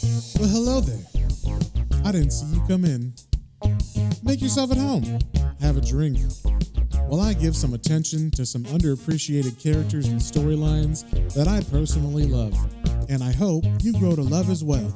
Well, hello there. I didn't see you come in. Make yourself at home. Have a drink. While I give some attention to some underappreciated characters and storylines that I personally love. And I hope you grow to love as well.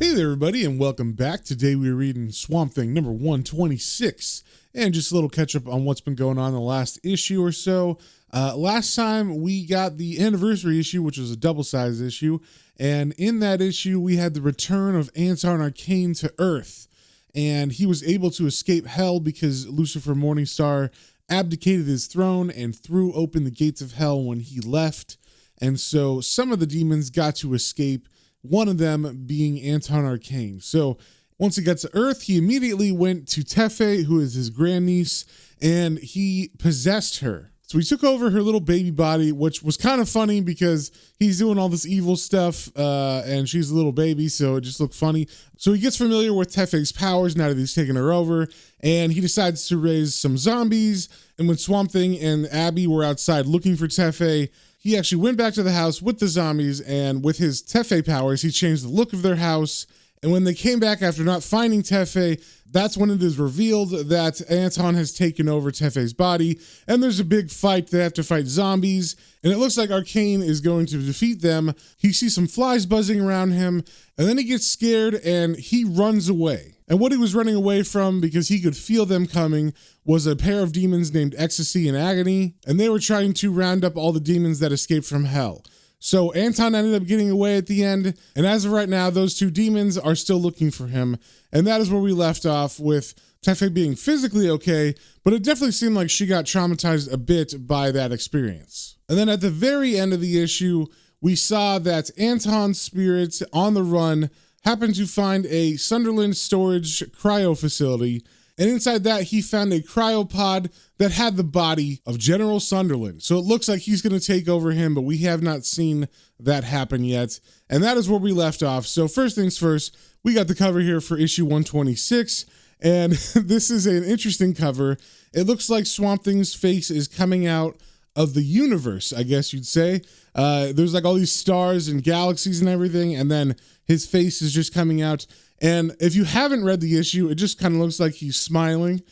Hey there, everybody, and welcome back. Today we're reading Swamp Thing number 126. And just a little catch up on what's been going on in the last issue or so. Last time we got the anniversary issue, which was a double-sized issue. And in that issue, we had the return of Anton Arcane to Earth. And he was able to escape hell because Lucifer Morningstar abdicated his throne and threw open the gates of hell when he left. And so some of the demons got to escape, one of them being Anton Arcane. So once he got to Earth, he immediately went to Tefe, who is his grandniece, and he possessed her. So he took over her little baby body, which was kind of funny because he's doing all this evil stuff and she's a little baby, so it just looked funny. So he gets familiar with Tefe's powers now that he's taken her over, and he decides to raise some zombies. And when Swamp Thing and Abby were outside looking for Tefe, he actually went back to the house with the zombies, and with his Tefe powers, he changed the look of their house. And when they came back after not finding Tefe, that's when it is revealed that Anton has taken over Tefe's body, and there's a big fight. They have to fight zombies, and it looks like Arcane is going to defeat them. He sees some flies buzzing around him, and then he gets scared and he runs away. And what he was running away from, because he could feel them coming, was a pair of demons named Ecstasy and Agony, and they were trying to round up all the demons that escaped from hell. So Anton ended up getting away at the end, and as of right now, those two demons are still looking for him, and that is where we left off, with Tefe being physically okay, but it definitely seemed like she got traumatized a bit by that experience. And then at the very end of the issue, we saw that Anton's spirit on the run happened to find a Sunderland storage cryo facility, and inside that, he found a cryopod that had the body of General Sunderland. So it looks like he's going to take over him, but we have not seen that happen yet. And that is where we left off. So first things first, we got the cover here for issue 126. And this is an interesting cover. It looks like Swamp Thing's face is coming out of the universe, I guess you'd say. There's like all these stars and galaxies and everything, and then his face is just coming out. And if you haven't read the issue, it just kind of looks like he's smiling.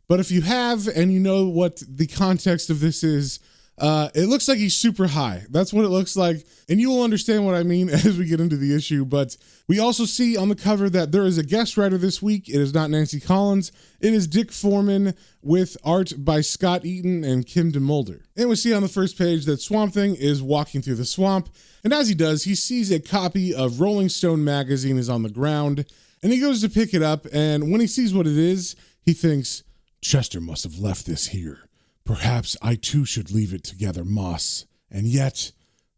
But if you have, and you know what the context of this is, it looks like he's super high. That's what it looks like. And you will understand what I mean as we get into the issue. But we also see on the cover that there is a guest writer this week. It is not Nancy Collins. It is Dick Foreman, with art by Scott Eaton and Kim DeMulder. And we see on the first page that Swamp Thing is walking through the swamp. And as he does, he sees a copy of Rolling Stone magazine is on the ground. And he goes to pick it up. And when he sees what it is, he thinks, Chester must have left this here. Perhaps I too should leave it together, Moss. And yet,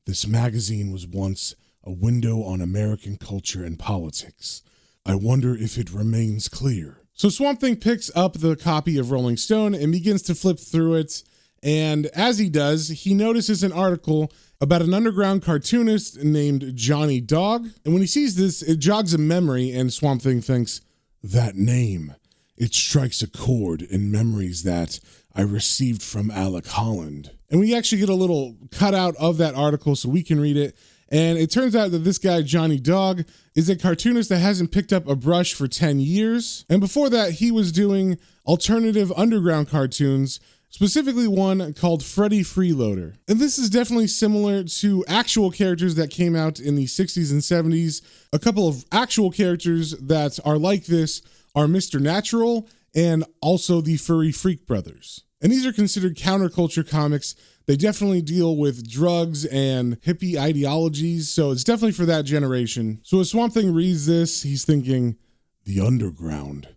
this magazine was once a window on American culture and politics. I wonder if it remains clear. So Swamp Thing picks up the copy of Rolling Stone and begins to flip through it. And as he does, he notices an article about an underground cartoonist named Johnny Dog. And when he sees this, it jogs a memory, and Swamp Thing thinks, that name, it strikes a chord in memories that I received from Alec Holland. And we actually get a little cutout of that article so we can read it. And it turns out that this guy, Johnny Dog, is a cartoonist that hasn't picked up a brush for 10 years. And before that, he was doing alternative underground cartoons, specifically one called Freddy Freeloader. And this is definitely similar to actual characters that came out in the 60s and 70s. A couple of actual characters that are like this are Mr. Natural and also the Furry Freak Brothers. And these are considered counterculture comics. They definitely deal with drugs and hippie ideologies, so it's definitely for that generation. So as Swamp Thing reads this, he's thinking, the underground.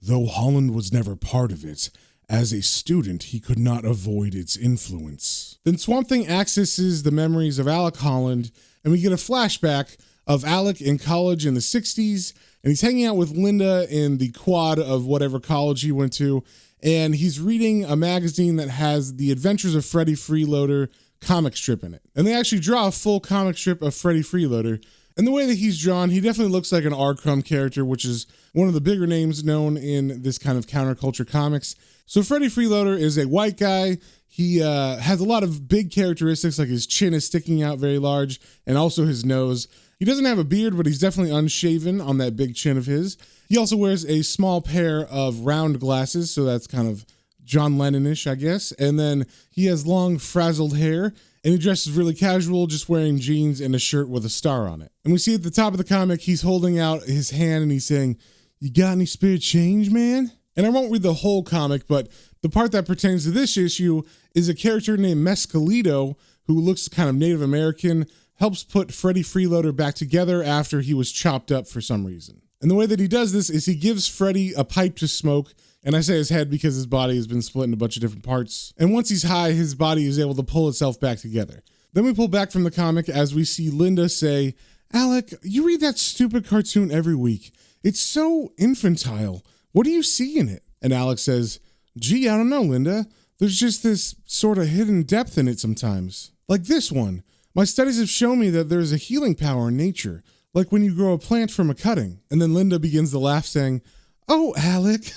Though Holland was never part of it, as a student, he could not avoid its influence. Then Swamp Thing accesses the memories of Alec Holland, and we get a flashback of Alec in college in the 60s, and he's hanging out with Linda in the quad of whatever college he went to, and he's reading a magazine that has the Adventures of Freddy Freeloader comic strip in it. And they actually draw a full comic strip of Freddy Freeloader, And the way that he's drawn, he definitely looks like an R. Crumb character, which is one of the bigger names known in this kind of counterculture comics. So Freddy Freeloader is a white guy. He has a lot of big characteristics, like his chin is sticking out very large, and also his nose. He doesn't have a beard, but he's definitely unshaven on that big chin of his. He also wears a small pair of round glasses, so that's kind of John Lennon-ish, I guess. And then he has long, frazzled hair, and he dresses really casual, just wearing jeans and a shirt with a star on it. And we see at the top of the comic, he's holding out his hand and he's saying, "You got any spare change, man?" And I won't read the whole comic, but the part that pertains to this issue is a character named Mescalito, who looks kind of Native American, helps put Freddy Freeloader back together after he was chopped up for some reason. And the way that he does this is he gives Freddy a pipe to smoke, and I say his head because his body has been split in a bunch of different parts. And once he's high, his body is able to pull itself back together. Then we pull back from the comic as we see Linda say, "Alec, you read that stupid cartoon every week. It's so infantile. What do you see in it?" And Alec says, "Gee, I don't know, Linda. There's just this sort of hidden depth in it sometimes. Like this one. My studies have shown me that there's a healing power in nature, like when you grow a plant from a cutting." And then Linda begins to laugh, saying, "Oh, Alec."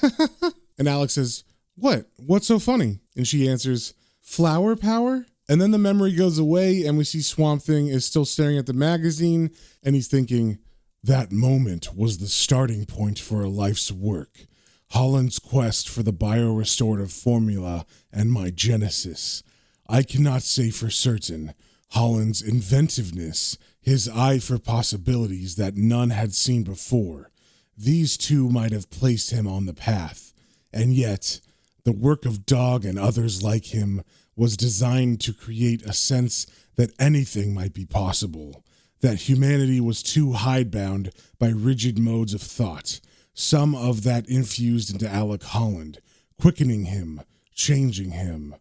And Alec says, "What? What's so funny?" And she answers, "Flower power?" And then the memory goes away and we see Swamp Thing is still staring at the magazine and he's thinking, "That moment was the starting point for a life's work. Holland's quest for the biorestorative formula and my genesis. I cannot say for certain. Holland's inventiveness, his eye for possibilities that none had seen before. These two might have placed him on the path. And yet, the work of Dog and others like him was designed to create a sense that anything might be possible, that humanity was too hidebound by rigid modes of thought. Some of that infused into Alec Holland, quickening him, changing him."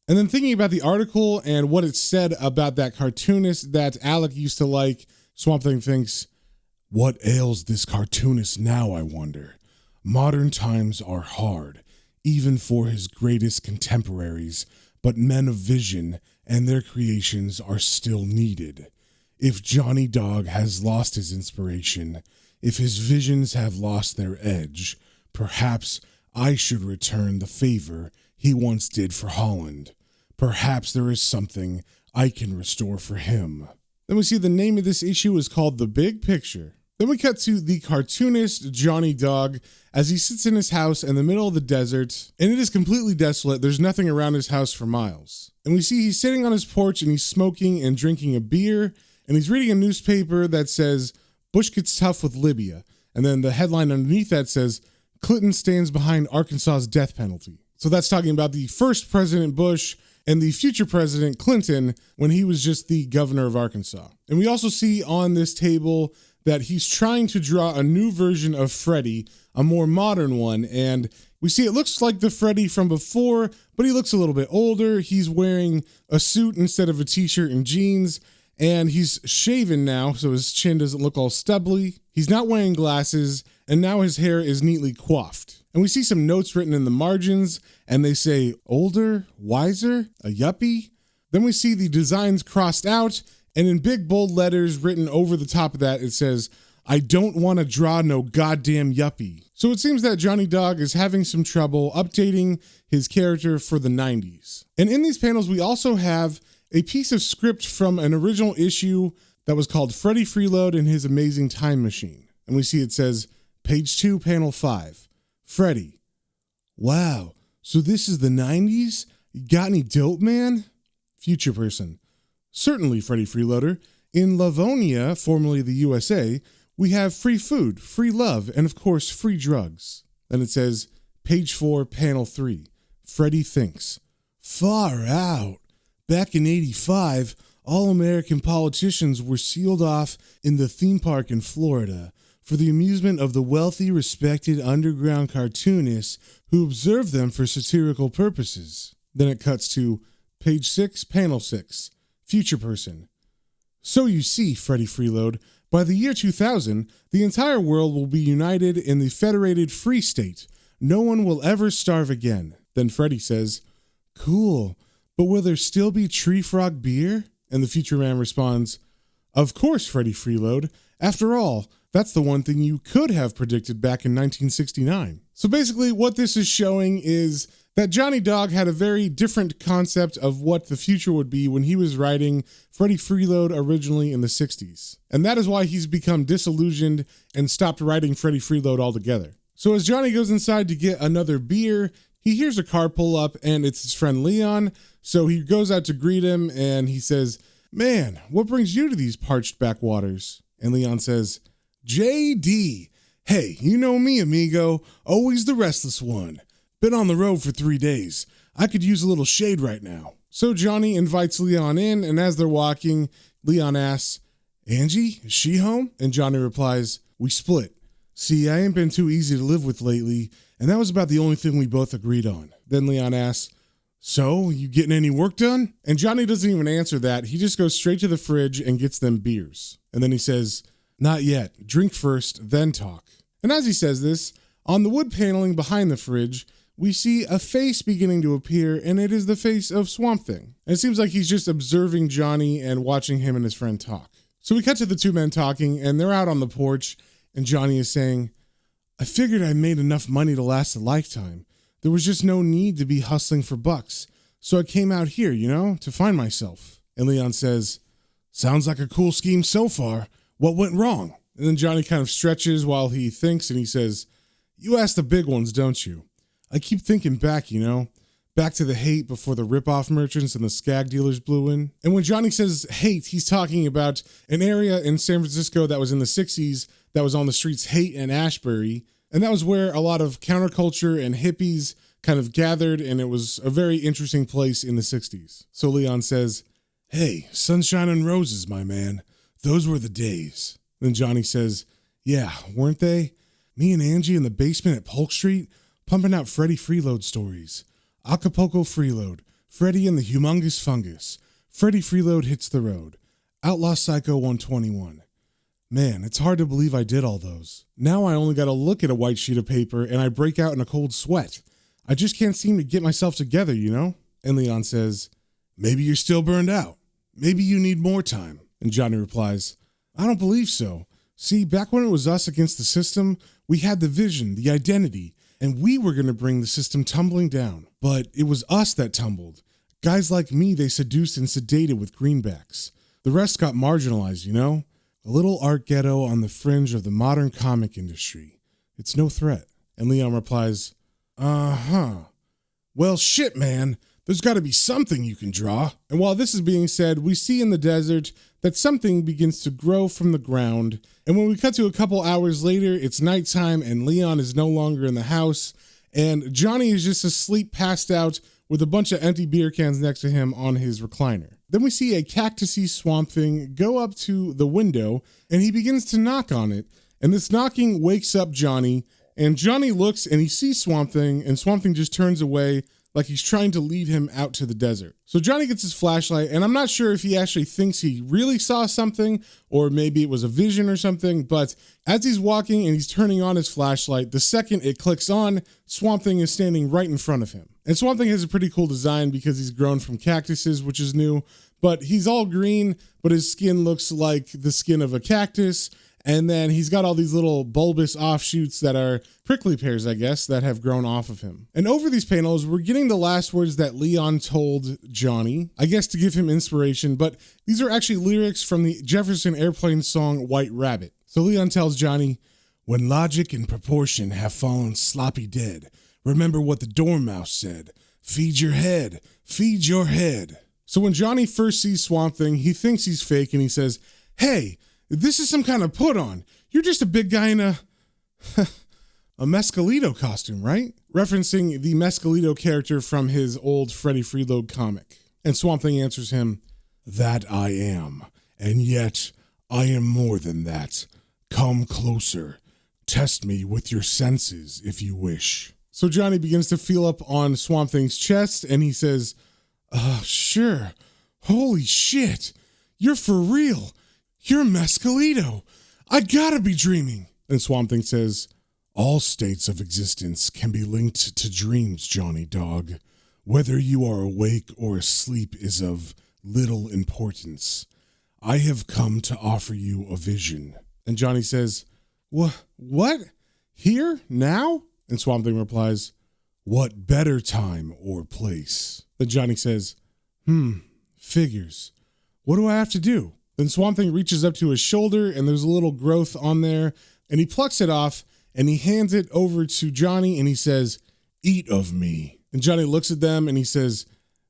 And then thinking about the article and what it said about that cartoonist that Alec used to like, Swamp Thing thinks, "What ails this cartoonist now, I wonder? Modern times are hard, even for his greatest contemporaries, but men of vision and their creations are still needed. If Johnny Dog has lost his inspiration, if his visions have lost their edge, perhaps I should return the favor he once did for Holland. Perhaps there is something I can restore for him." Then we see the name of this issue is called The Big Picture. Then we cut to the cartoonist Johnny Dog as he sits in his house in the middle of the desert, and it is completely desolate. There's nothing around his house for miles. And we see he's sitting on his porch and he's smoking and drinking a beer, and he's reading a newspaper that says, "Bush gets tough with Libya." And then the headline underneath that says, "Clinton stands behind Arkansas's death penalty." So that's talking about the first President Bush and the future President Clinton when he was just the governor of Arkansas. And we also see on this table that he's trying to draw a new version of Freddy, a more modern one. And we see it looks like the Freddy from before, but he looks a little bit older. He's wearing a suit instead of a t-shirt and jeans. And he's shaven now, so his chin doesn't look all stubbly. He's not wearing glasses, and now his hair is neatly coiffed. And we see some notes written in the margins, and they say, "Older, wiser, a yuppie." Then we see the designs crossed out, and in big bold letters written over the top of that, it says, "I don't want to draw no goddamn yuppie." So it seems that Johnny Dog is having some trouble updating his character for the 90s. And in these panels, we also have a piece of script from an original issue that was called Freddy Freeload and His Amazing Time Machine. And we see it says, page 2, panel 5, Freddy. "Wow, so this is the 90s? You got any dope, man?" Future person. "Certainly, Freddy Freeloader. In Livonia, formerly the USA, we have free food, free love, and of course, free drugs." Then it says, page 4, panel 3, Freddy thinks. "Far out. Back in 85, all American politicians were sealed off in the theme park in Florida for the amusement of the wealthy, respected underground cartoonists who observed them for satirical purposes." Then it cuts to page 6, panel 6, future person. "So you see, Freddy Freeload, by the year 2000, the entire world will be united in the federated free state. No one will ever starve again." Then Freddy says, "Cool. But will there still be tree frog beer?" And the future man responds, Of course, Freddie Freeload. After all, that's the one thing you could have predicted back in 1969. So basically what this is showing is that Johnny Dog had a very different concept of what the future would be when he was writing Freddie Freeload originally in the 60s. And that is why he's become disillusioned and stopped writing Freddie Freeload altogether. So as Johnny goes inside to get another beer, he hears a car pull up and it's his friend Leon. So he goes out to greet him and he says, "Man, what brings you to these parched backwaters?" And Leon says, "JD. Hey, you know me, amigo. Always the restless one. Been on the road for 3 days. I could use a little shade right now." So Johnny invites Leon in, and as they're walking, Leon asks, "Angie, is she home?" And Johnny replies, "We split. See, I ain't been too easy to live with lately, and that was about the only thing we both agreed on." Then Leon asks, "So, you getting any work done?" And Johnny doesn't even answer that. He just goes straight to the fridge and gets them beers. And then he says, "Not yet. Drink first, then talk." And as he says this, on the wood paneling behind the fridge, we see a face beginning to appear, and it is the face of Swamp Thing. And it seems like he's just observing Johnny and watching him and his friend talk. So we cut to the two men talking, and they're out on the porch, and Johnny is saying, "I figured I made enough money to last a lifetime. There was just no need to be hustling for bucks. So I came out here, to find myself." And Leon says, "Sounds like a cool scheme so far. What went wrong?" And then Johnny kind of stretches while he thinks, and he says, "You ask the big ones, don't you? I keep thinking back, back to the hate before the rip-off merchants and the skag dealers blew in." And when Johnny says hate, he's talking about an area in San Francisco that was in the 60s that was on the streets Haight and Ashbury. And that was where a lot of counterculture and hippies kind of gathered, and it was a very interesting place in the 60s. So Leon says, "Hey, sunshine and roses, my man. Those were the days." Then Johnny says, "Yeah, weren't they? Me and Angie in the basement at Polk Street, pumping out Freddie Freeload stories. Acapulco Freeload, Freddie and the Humongous Fungus, Freddie Freeload Hits the Road, Outlaw Psycho 121. Man, it's hard to believe I did all those. Now I only got to look at a white sheet of paper and I break out in a cold sweat. I just can't seem to get myself together, And Leon says, "Maybe you're still burned out. Maybe you need more time." And Johnny replies, "I don't believe so. See, back when it was us against the system, we had the vision, the identity, and we were going to bring the system tumbling down. But it was us that tumbled. Guys like me they seduced and sedated with greenbacks. The rest got marginalized, A little art ghetto on the fringe of the modern comic industry. It's no threat." And Leon replies, "Uh-huh. Well, shit, man. There's got to be something you can draw." And while this is being said, we see in the desert that something begins to grow from the ground. And when we cut to a couple hours later, it's nighttime and Leon is no longer in the house. And Johnny is just asleep, passed out, with a bunch of empty beer cans next to him on his recliner. Then we see a cactusy Swamp Thing go up to the window and he begins to knock on it. And this knocking wakes up Johnny. And Johnny looks and he sees Swamp Thing, and Swamp Thing just turns away like he's trying to lead him out to the desert. So Johnny gets his flashlight, and I'm not sure if he actually thinks he really saw something or maybe it was a vision or something, but as he's walking and he's turning on his flashlight, the second it clicks on, Swamp Thing is standing right in front of him. And Swamp Thing has a pretty cool design because he's grown from cactuses, which is new, but he's all green, but his skin looks like the skin of a cactus. And then he's got all these little bulbous offshoots that are prickly pears, I guess, that have grown off of him. And over these panels, we're getting the last words that Leon told Johnny, I guess to give him inspiration, but these are actually lyrics from the Jefferson Airplane song White Rabbit. So Leon tells Johnny, "When logic and proportion have fallen sloppy dead, remember what the dormouse said, feed your head, feed your head." So when Johnny first sees Swamp Thing, he thinks he's fake and he says, "Hey, this is some kind of put on. You're just a big guy in a Mescalito costume, right?" Referencing the Mescalito character from his old Freddie Freeload comic. And Swamp Thing answers him, "That I am, and yet I am more than that. Come closer. Test me with your senses if you wish." So Johnny begins to feel up on Swamp Thing's chest and he says, "Sure. Holy shit. You're for real. You're Mescalito. I gotta be dreaming." And Swamp Thing says, "All states of existence can be linked to dreams, Johnny Dog. Whether you are awake or asleep is of little importance. I have come to offer you a vision. And Johnny says, What? Here? Now? And Swamp Thing replies, what better time or place? Then Johnny says, figures. What do I have to do? Then Swamp Thing reaches up to his shoulder and there's a little growth on there and he plucks it off and he hands it over to Johnny and he says, eat of me. And Johnny looks at them and he says,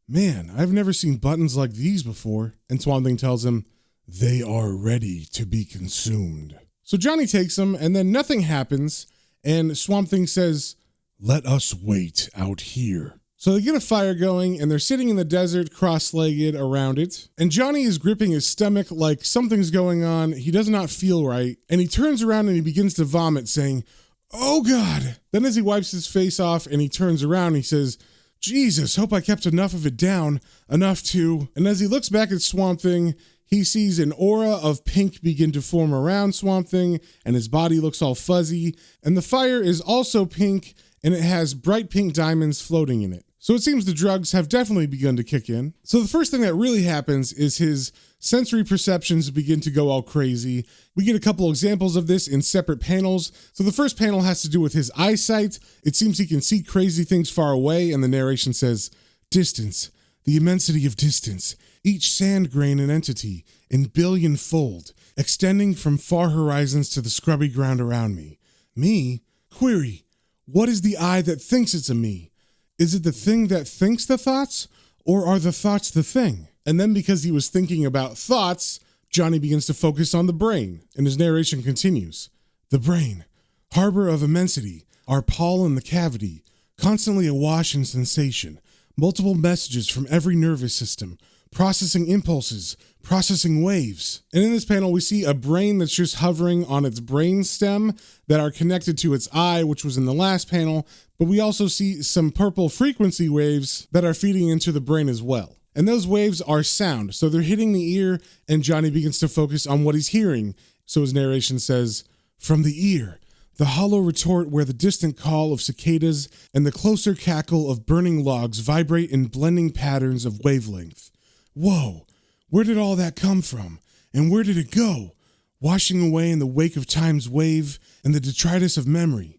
man, I've never seen buttons like these before. And Swamp Thing tells him, they are ready to be consumed. So Johnny takes them and then nothing happens. And Swamp Thing says, let us wait out here. So they get a fire going and they're sitting in the desert cross-legged around it. And Johnny is gripping his stomach like something's going on. He does not feel right. And he turns around and he begins to vomit saying, oh God. Then as he wipes his face off and he turns around, he says, Jesus, hope I kept enough of it down, enough to. And as he looks back at Swamp Thing, he sees an aura of pink begin to form around Swamp Thing and his body looks all fuzzy. And the fire is also pink and it has bright pink diamonds floating in it. So it seems the drugs have definitely begun to kick in. So the first thing that really happens is his sensory perceptions begin to go all crazy. We get a couple examples of this in separate panels. So the first panel has to do with his eyesight. It seems he can see crazy things far away, and the narration says, distance, the immensity of distance, each sand grain an entity, in billion-fold, extending from far horizons to the scrubby ground around me. Me? Query, what is the I that thinks it's a me? Is it the thing that thinks the thoughts, or are the thoughts the thing? And then because he was thinking about thoughts, Johnny begins to focus on the brain, and his narration continues. The brain, harbor of immensity, our pall in the cavity, constantly awash in sensation, multiple messages from every nervous system, processing impulses, processing waves. And in this panel, we see a brain that's just hovering on its brain stem that are connected to its eye, which was in the last panel. But we also see some purple frequency waves that are feeding into the brain as well. And those waves are sound. So they're hitting the ear and Johnny begins to focus on what he's hearing. So his narration says, from the ear, the hollow retort where the distant call of cicadas and the closer cackle of burning logs vibrate in blending patterns of wavelength. Whoa, where did all that come from? And where did it go? Washing away in the wake of time's wave and the detritus of memory.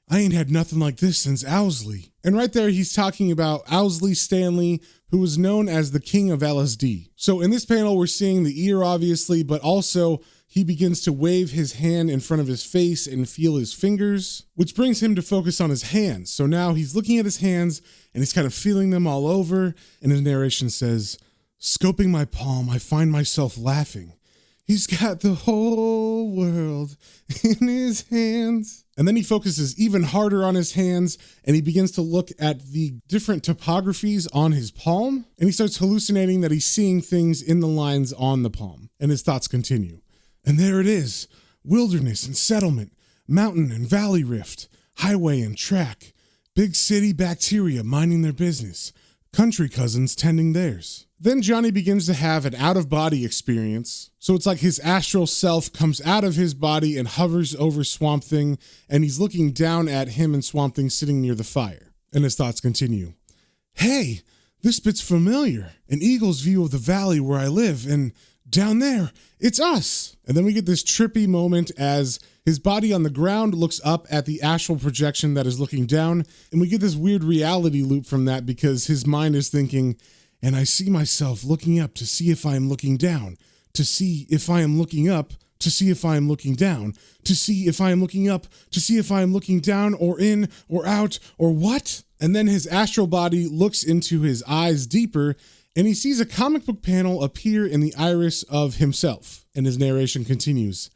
I ain't had nothing like this since Owsley. And right there, he's talking about Owsley Stanley, who was known as the king of LSD. So in this panel, we're seeing the ear, obviously, but also he begins to wave his hand in front of his face and feel his fingers, which brings him to focus on his hands. So now he's looking at his hands and he's kind of feeling them all over. And his narration says, scoping my palm, I find myself laughing. He's got the whole world in his hands. And then he focuses even harder on his hands and he begins to look at the different topographies on his palm. And he starts hallucinating that he's seeing things in the lines on the palm. And his thoughts continue. And there it is, wilderness and settlement, mountain and valley rift, highway and track, big city bacteria minding their business, country cousins tending theirs. Then Johnny begins to have an out-of-body experience. So it's like his astral self comes out of his body and hovers over Swamp Thing, and he's looking down at him and Swamp Thing sitting near the fire. And his thoughts continue. Hey, this bit's familiar. An eagle's view of the valley where I live, and down there, it's us. And then we get this trippy moment as his body on the ground looks up at the astral projection that is looking down, and we get this weird reality loop from that because his mind is thinking, and I see myself looking up to see if I am looking down, to see if I am looking up, to see if I am looking down, to see if I am looking up, to see if I am looking down or in or out or what? And then his astral body looks into his eyes deeper and he sees a comic book panel appear in the iris of himself. And his narration continues.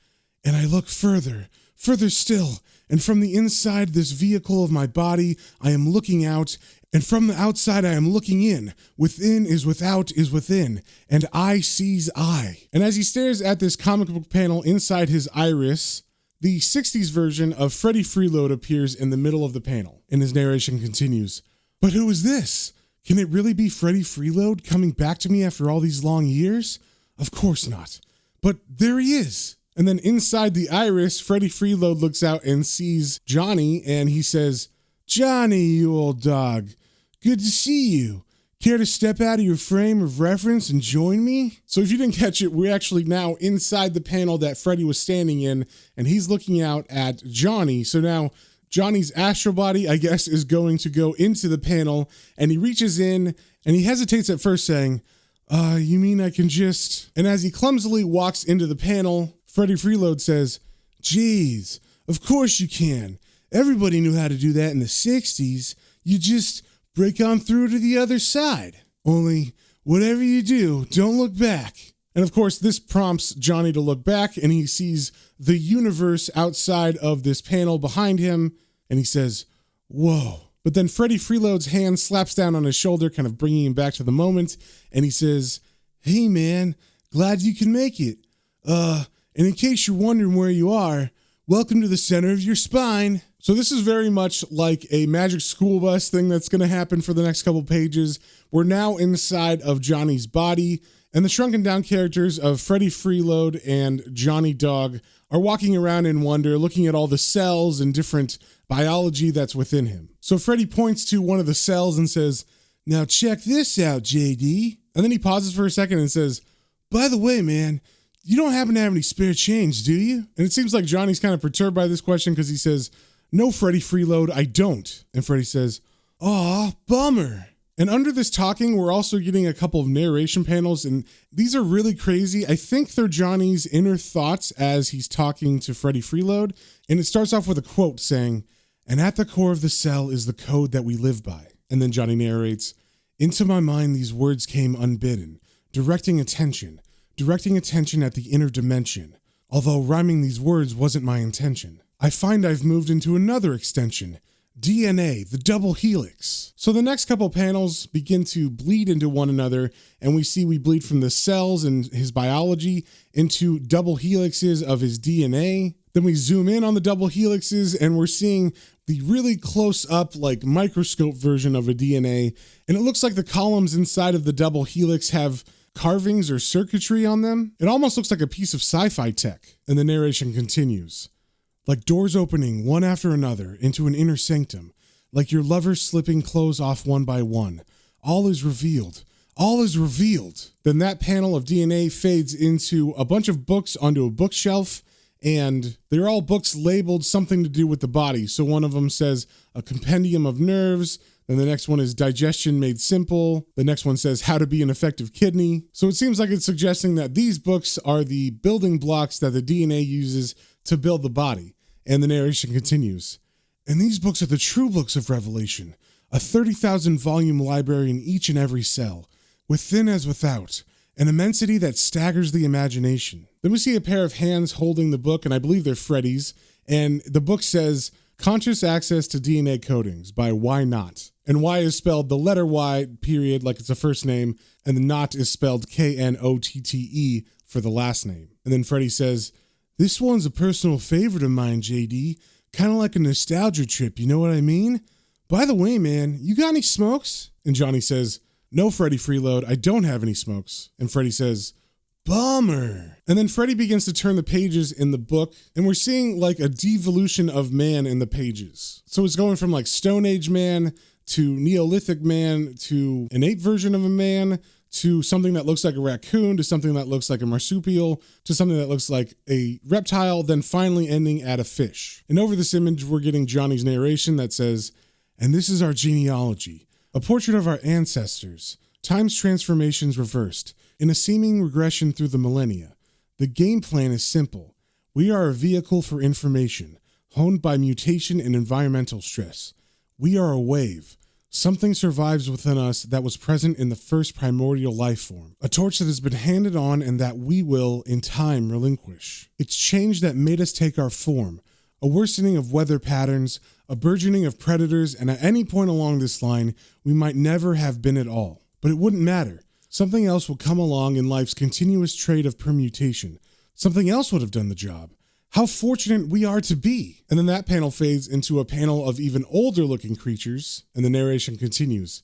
And I look further, further still, and from the inside this vehicle of my body, I am looking out, and from the outside I am looking in. Within is without is within, and I sees I. And as he stares at this comic book panel inside his iris, the 60s version of Freddie Freeload appears in the middle of the panel. And his narration continues. But who is this? Can it really be Freddie Freeload coming back to me after all these long years? Of course not. But there he is. And then inside the iris, Freddie Freeload looks out and sees Johnny and he says, Johnny, you old dog, good to see you. Care to step out of your frame of reference and join me? So if you didn't catch it, we're actually now inside the panel that Freddy was standing in, and he's looking out at Johnny. So now Johnny's astral body, I guess, is going to go into the panel, and he reaches in, and he hesitates at first saying, you mean I can just... And as he clumsily walks into the panel, Freddy Freeload says, geez, of course you can. Everybody knew how to do that in the 60s. You just break on through to the other side. Only, whatever you do, don't look back. And of course, this prompts Johnny to look back, and he sees the universe outside of this panel behind him, and he says, whoa. But then Freddy Freeload's hand slaps down on his shoulder, kind of bringing him back to the moment, and he says, hey man, glad you can make it. And in case you're wondering where you are, welcome to the center of your spine. So this is very much like a Magic School Bus thing that's going to happen for the next couple pages. We're now inside of Johnny's body, and the shrunken down characters of Freddy Freeload and Johnny Dog are walking around in wonder, looking at all the cells and different biology that's within him. So Freddy points to one of the cells and says, now check this out, JD. And then he pauses for a second and says, by the way, man, you don't happen to have any spare change, do you? And it seems like Johnny's kind of perturbed by this question because he says, no, Freddy Freeload, I don't. And Freddy says, aw, bummer. And under this talking, we're also getting a couple of narration panels, and these are really crazy. I think they're Johnny's inner thoughts as he's talking to Freddy Freeload. And it starts off with a quote saying, and at the core of the cell is the code that we live by. And then Johnny narrates, into my mind these words came unbidden, directing attention at the inner dimension. Although rhyming these words wasn't my intention. I find I've moved into another extension, DNA, the double helix. So the next couple panels begin to bleed into one another, and we bleed from the cells and his biology into double helixes of his DNA. Then we zoom in on the double helixes, and we're seeing the really close up, like microscope version of a DNA. And it looks like the columns inside of the double helix have carvings or circuitry on them. It almost looks like a piece of sci-fi tech. And the narration continues. Like doors opening one after another into an inner sanctum, like your lovers slipping clothes off one by one. All is revealed. All is revealed. Then that panel of DNA fades into a bunch of books onto a bookshelf, and they're all books labeled something to do with the body. So one of them says a compendium of nerves. Then the next one is digestion made simple. The next one says how to be an effective kidney. So it seems like it's suggesting that these books are the building blocks that the DNA uses to build the body. And the narration continues. And these books are the true books of Revelation, a 30,000 volume library in each and every cell, within as without, an immensity that staggers the imagination. Then we see a pair of hands holding the book, and I believe they're Freddy's, and the book says, Conscious Access to DNA Codings by Why Not. And Y is spelled the letter Y, period, like it's a first name, and the Not is spelled Knotte for the last name. And then Freddy says, this one's a personal favorite of mine, JD. Kind of like a nostalgia trip, you know what I mean? By the way, man, you got any smokes? And Johnny says, no, Freddy Freeload, I don't have any smokes. And Freddy says, bummer. And then Freddy begins to turn the pages in the book, and we're seeing like a devolution of man in the pages. So it's going from like Stone Age man to Neolithic man to an ape version of a man to something that looks like a raccoon, to something that looks like a marsupial, to something that looks like a reptile, then finally ending at a fish. And over this image, we're getting Johnny's narration that says, and this is our genealogy, a portrait of our ancestors, time's transformations reversed, in a seeming regression through the millennia. The game plan is simple. We are a vehicle for information, honed by mutation and environmental stress. We are a wave. Something survives within us that was present in the first primordial life form, a torch that has been handed on and that we will, in time, relinquish. It's change that made us take our form, a worsening of weather patterns, a burgeoning of predators, and at any point along this line, we might never have been at all. But it wouldn't matter. Something else will come along in life's continuous trade of permutation. Something else would have done the job. How fortunate we are to be. And then that panel fades into a panel of even older looking creatures, and the narration continues.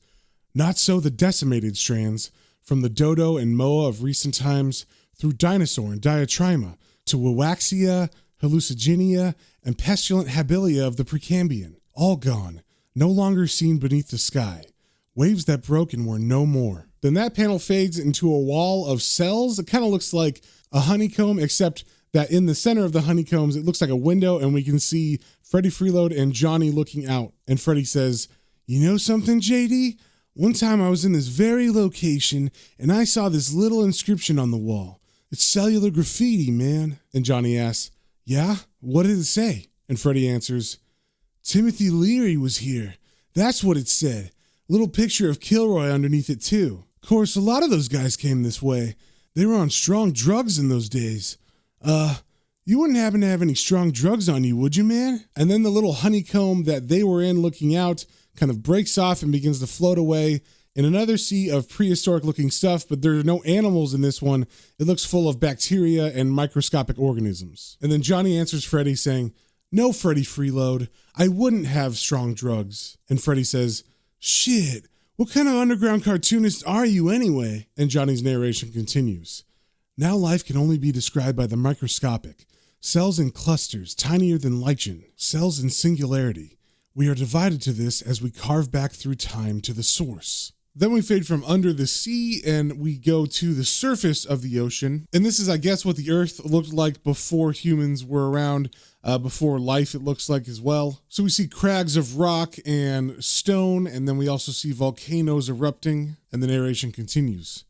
Not so the decimated strands, from the dodo and moa of recent times, through dinosaur and diatryma, to Wawaxia, hallucigenia, and pestilent habilia of the Precambrian. All gone, no longer seen beneath the sky. Waves that broke and were no more. Then that panel fades into a wall of cells. It kind of looks like a honeycomb, except that in the center of the honeycombs, it looks like a window, and we can see Freddy Freeload and Johnny looking out. And Freddy says, "You know something, JD? One time I was in this very location, and I saw this little inscription on the wall. It's cellular graffiti, man." And Johnny asks, "Yeah? What did it say?" And Freddy answers, "Timothy Leary was here. That's what it said. Little picture of Kilroy underneath it, too. Of course, a lot of those guys came this way. They were on strong drugs in those days. You wouldn't happen to have any strong drugs on you, would you, man?" And then the little honeycomb that they were in looking out kind of breaks off and begins to float away in another sea of prehistoric looking stuff, but there are no animals in this one. It looks full of bacteria and microscopic organisms. And then Johnny answers Freddy saying, "No, Freddy Freeload, I wouldn't have strong drugs." And Freddy says, "Shit, what kind of underground cartoonist are you anyway?" And Johnny's narration continues. "Now life can only be described by the microscopic. Cells in clusters, tinier than lichen. Cells in singularity. We are divided to this as we carve back through time to the source." Then we fade from under the sea and we go to the surface of the ocean. And this is, I guess, what the Earth looked like before humans were around, before life, it looks like as well. So we see crags of rock and stone, and then we also see volcanoes erupting, and the narration continues.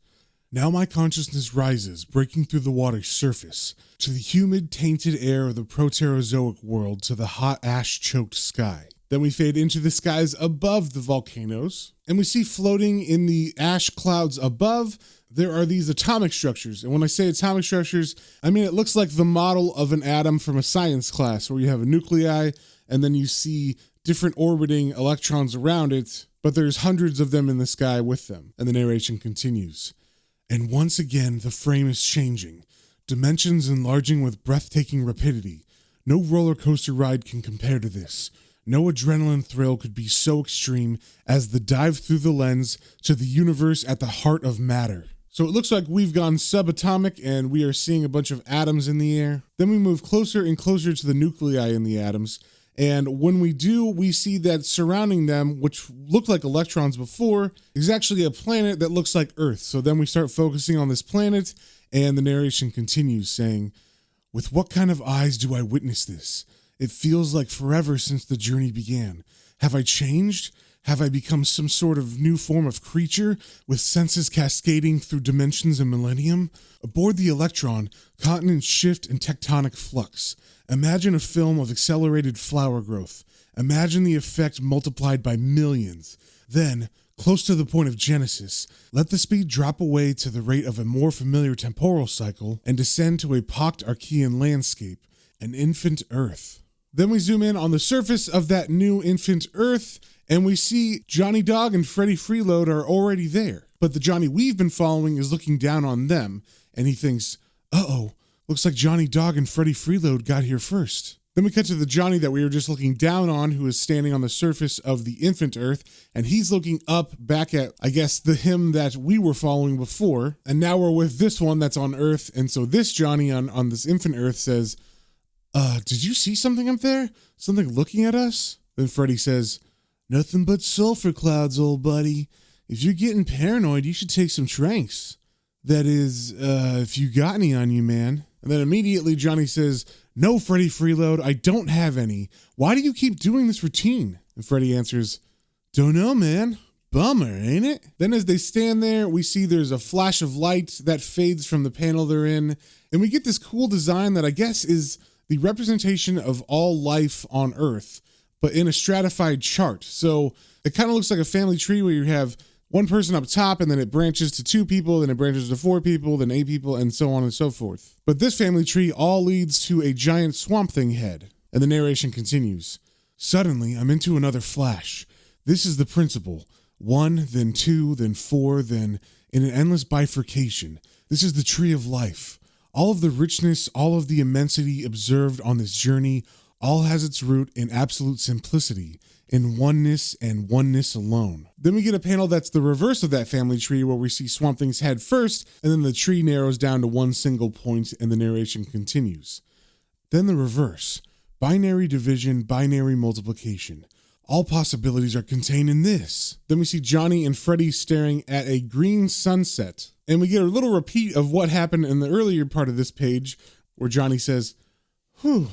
"Now my consciousness rises, breaking through the water's surface, to the humid, tainted air of the Proterozoic world, to the hot ash-choked sky." Then we fade into the skies above the volcanoes, and we see floating in the ash clouds above, there are these atomic structures. And when I say atomic structures, I mean it looks like the model of an atom from a science class, where you have a nuclei, and then you see different orbiting electrons around it, but there's hundreds of them in the sky with them. And the narration continues. "And once again, the frame is changing, dimensions enlarging with breathtaking rapidity. No roller coaster ride can compare to this. No adrenaline thrill could be so extreme as the dive through the lens to the universe at the heart of matter." So it looks like we've gone subatomic and we are seeing a bunch of atoms in the air. Then we move closer and closer to the nuclei in the atoms. And when we do, we see that surrounding them, which looked like electrons before, is actually a planet that looks like Earth. So then we start focusing on this planet, and the narration continues saying, "With what kind of eyes do I witness this? It feels like forever since the journey began. Have I changed? Have I become some sort of new form of creature with senses cascading through dimensions and millennium? Aboard the Electron, continents shift in tectonic flux. Imagine a film of accelerated flower growth. Imagine the effect multiplied by millions. Then, close to the point of genesis, let the speed drop away to the rate of a more familiar temporal cycle and descend to a pocked Archean landscape, an infant Earth." Then we zoom in on the surface of that new infant Earth, and we see Johnny Dog and Freddy Freeload are already there. But the Johnny we've been following is looking down on them, and he thinks, "Uh-oh, looks like Johnny Dog and Freddy Freeload got here first." Then we cut to the Johnny that we were just looking down on, who is standing on the surface of the infant Earth, and he's looking up back at, I guess, the him that we were following before. And now we're with this one that's on Earth, and so this Johnny on this infant Earth says, "Did you see something up there? Something looking at us?" Then Freddy says, "Nothing but sulfur clouds, old buddy. If you're getting paranoid, you should take some tranks. That is, if you got any on you, man." And then immediately Johnny says, "No, Freddy Freeload, I don't have any. Why do you keep doing this routine?" And Freddy answers, "Don't know, man. Bummer, ain't it?" Then as they stand there, we see there's a flash of light that fades from the panel they're in, and we get this cool design that I guess is the representation of all life on Earth, but in a stratified chart. So it kind of looks like a family tree where you have one person up top, and then it branches to 2 people, then it branches to 4 people, then 8 people, and so on and so forth. But this family tree all leads to a giant Swamp Thing head. And the narration continues. "Suddenly, I'm into another flash. This is the principle. 1, then 2, then 4, then in an endless bifurcation. This is the tree of life. All of the richness, all of the immensity observed on this journey, all has its root in absolute simplicity, in oneness and oneness alone." Then we get a panel that's the reverse of that family tree, where we see Swamp Thing's head first, and then the tree narrows down to one single point, and the narration continues. "Then the reverse. Binary division, binary multiplication. All possibilities are contained in this. Then we see Johnny and Freddy staring at a green sunset. And we get a little repeat of what happened in the earlier part of this page, where Johnny says, "Whew,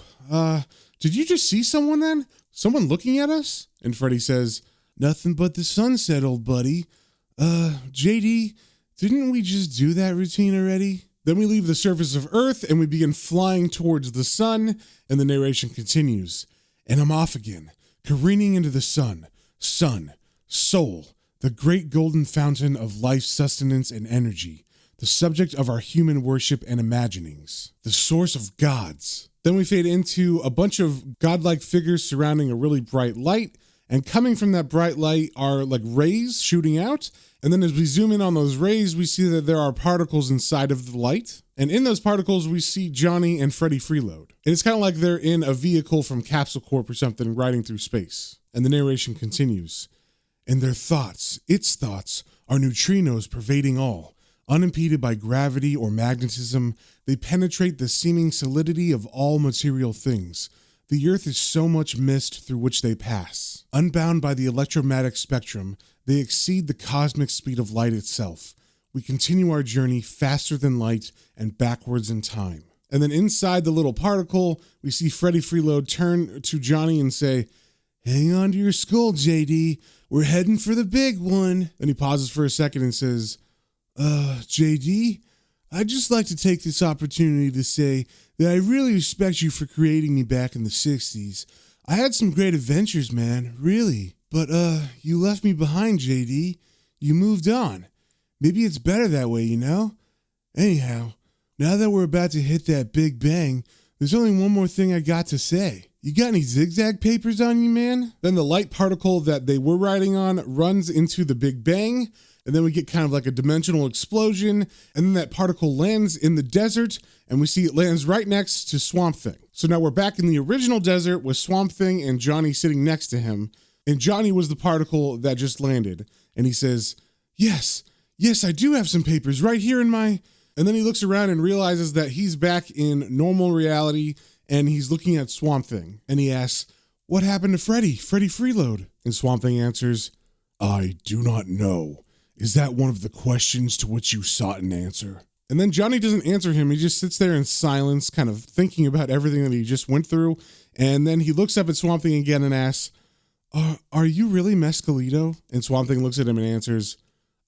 did you just see someone then? Someone looking at us?" And Freddy says, "Nothing but the sunset, old buddy. JD, didn't we just do that routine already?" Then we leave the surface of Earth and we begin flying towards the sun, and the narration continues. "And I'm off again, careening into the sun, soul, the great golden fountain of life, sustenance, and energy, the subject of our human worship and imaginings, the source of gods." Then we fade into a bunch of godlike figures surrounding a really bright light, and coming from that bright light are like rays shooting out. And then as we zoom in on those rays, we see that there are particles inside of the light. And in those particles, we see Johnny and Freddy freeload. And it's kind of like they're in a vehicle from Capsule Corp or something riding through space. And the narration continues. "And their thoughts, its thoughts, are neutrinos pervading all. Unimpeded by gravity or magnetism, they penetrate the seeming solidity of all material things. The earth is so much mist through which they pass. Unbound by the electromagnetic spectrum, they exceed the cosmic speed of light itself. We continue our journey faster than light and backwards in time." And then inside the little particle, we see Freddy Freeload turn to Johnny and say, "Hang on to your skull, JD. We're heading for the big one." Then he pauses for a second and says, JD, I'd just like to take this opportunity to say that I really respect you for creating me back in the 60s. I had some great adventures, man, really. But, you left me behind, JD. You moved on. Maybe it's better that way, you know? Anyhow, now that we're about to hit that big bang, there's only one more thing I got to say. You got any zigzag papers on you, man? Then the light particle that they were riding on runs into the Big Bang, and then we get kind of like a dimensional explosion, and then that particle lands in the desert, and we see it lands right next to Swamp Thing. So now we're back in the original desert with Swamp Thing and Johnny sitting next to him, and Johnny was the particle that just landed, and he says, yes, I do have some papers right here in my... And then he looks around and realizes that he's back in normal reality, and he's looking at Swamp Thing, and he asks, "What happened to Freddy Freeload?" And Swamp Thing answers, "I do not know. Is that one of the questions to which you sought an answer?" And then Johnny doesn't answer him. He just sits there in silence, kind of thinking about everything that he just went through. And then he looks up at Swamp Thing again and asks, Are you really Mescalito? And Swamp Thing looks at him and answers,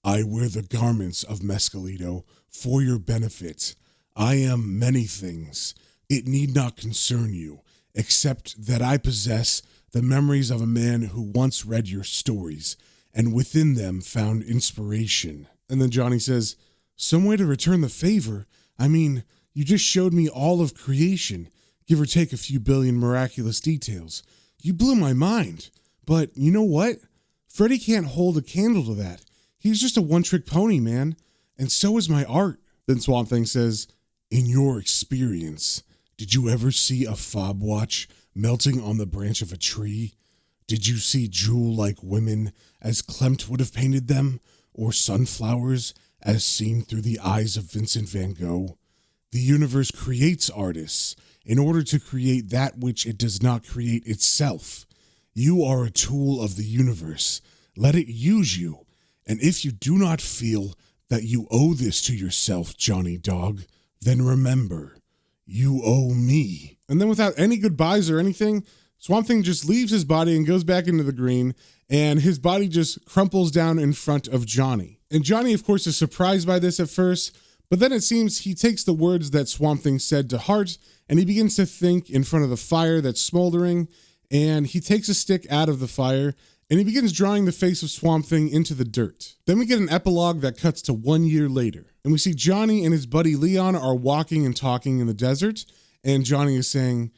"I wear the garments of Mescalito for your benefit. I am many things. It need not concern you, except that I possess the memories of a man who once read your stories, and within them found inspiration." And then Johnny says, "Some way to return the favor? I mean, you just showed me all of creation, give or take a few billion miraculous details. You blew my mind. But you know what? Freddy can't hold a candle to that. He's just a one-trick pony, man. And so is my art." Then Swamp Thing says, "In your experience, did you ever see a fob watch melting on the branch of a tree? Did you see jewel-like women as Klimt would have painted them, or sunflowers as seen through the eyes of Vincent van Gogh? The universe creates artists in order to create that which it does not create itself. You are a tool of the universe. Let it use you. And if you do not feel that you owe this to yourself, Johnny Dog, then remember, you owe me." And then without any goodbyes or anything, Swamp Thing just leaves his body and goes back into the green, and his body just crumples down in front of Johnny. And Johnny, of course, is surprised by this at first, but then it seems he takes the words that Swamp Thing said to heart, and he begins to think in front of the fire that's smoldering, and he takes a stick out of the fire, and he begins drawing the face of Swamp Thing into the dirt. Then we get an epilogue that cuts to 1 year later, and we see Johnny and his buddy Leon are walking and talking in the desert, and Johnny is saying,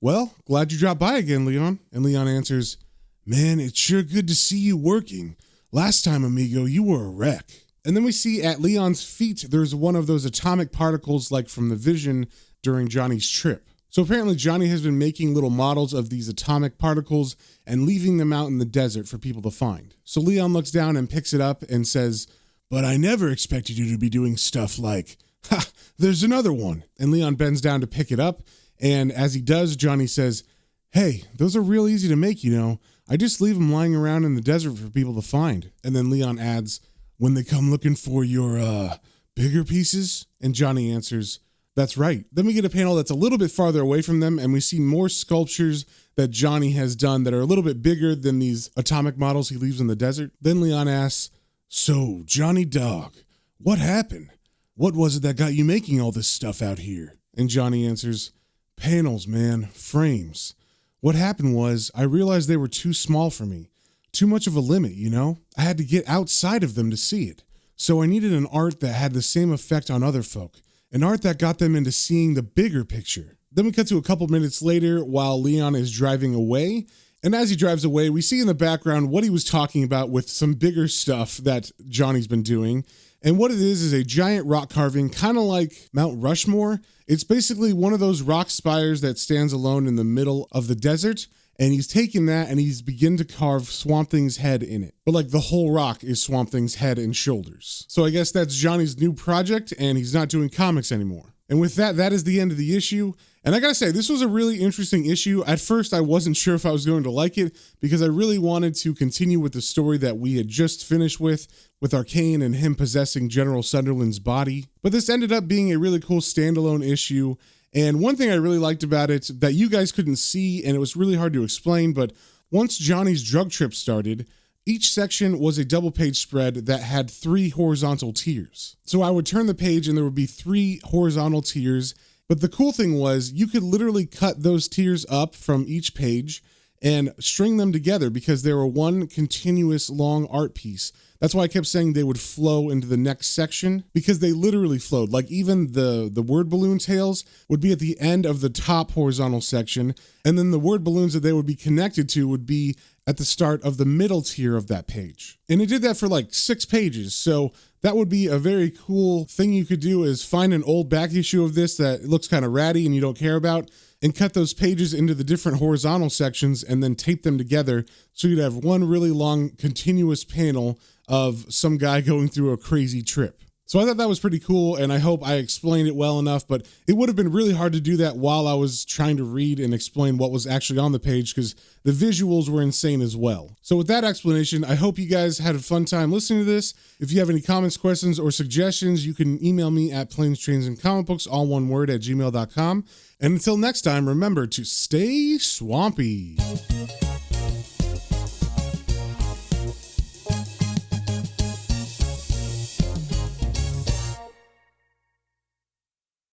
"Well, glad you dropped by again, Leon." And Leon answers, "Man, it's sure good to see you working. Last time, amigo, you were a wreck." And then we see at Leon's feet, there's one of those atomic particles like from the vision during Johnny's trip. So apparently Johnny has been making little models of these atomic particles and leaving them out in the desert for people to find. So Leon looks down and picks it up and says, "But I never expected you to be doing stuff like, ha, there's another one." And Leon bends down to pick it up. And as he does, Johnny says, "Hey, those are real easy to make, you know. I just leave them lying around in the desert for people to find. And then Leon adds, when they come looking for your, bigger pieces? And Johnny answers, that's right. Then we get a panel that's a little bit farther away from them, and we see more sculptures that Johnny has done that are a little bit bigger than these atomic models he leaves in the desert. Then Leon asks, so, Johnny Dog, what happened? What was it that got you making all this stuff out here? And Johnny answers, panels, man, frames. What happened was I realized they were too small for me. Too much of a limit, you know? I had to get outside of them to see it. So I needed an art that had the same effect on other folk. An art that got them into seeing the bigger picture. Then we cut to a couple minutes later while Leon is driving away. And as he drives away, we see in the background what he was talking about with some bigger stuff that Johnny's been doing. And what it is a giant rock carving, kind of like Mount Rushmore. It's basically one of those rock spires that stands alone in the middle of the desert. And he's taken that and he's begun to carve Swamp Thing's head in it. But like the whole rock is Swamp Thing's head and shoulders. So I guess that's Johnny's new project and he's not doing comics anymore. And with that, that is the end of the issue. And I gotta say, this was a really interesting issue. At first, I wasn't sure if I was going to like it because I really wanted to continue with the story that we had just finished with Arcane and him possessing General Sunderland's body. But this ended up being a really cool standalone issue. And one thing I really liked about it that you guys couldn't see, and it was really hard to explain, but once Johnny's drug trip started, each section was a double page spread that had 3 horizontal tiers. So I would turn the page and there would be 3 horizontal tiers. But the cool thing was you could literally cut those tiers up from each page and string them together because they were one continuous long art piece. That's why I kept saying they would flow into the next section because they literally flowed. Like even the word balloon tails would be at the end of the top horizontal section. And then the word balloons that they would be connected to would be at the start of the middle tier of that page. And it did that for like 6 pages. So that would be a very cool thing you could do is find an old back issue of this that looks kind of ratty and you don't care about and cut those pages into the different horizontal sections and then tape them together so you'd have one really long continuous panel of some guy going through a crazy trip. So I thought that was pretty cool, and I hope I explained it well enough, but it would have been really hard to do that while I was trying to read and explain what was actually on the page because the visuals were insane as well. So with that explanation, I hope you guys had a fun time listening to this. If you have any comments, questions, or suggestions, you can email me at planestrains.and-comicbooks, all one word, @gmail.com. And until next time, remember to stay swampy.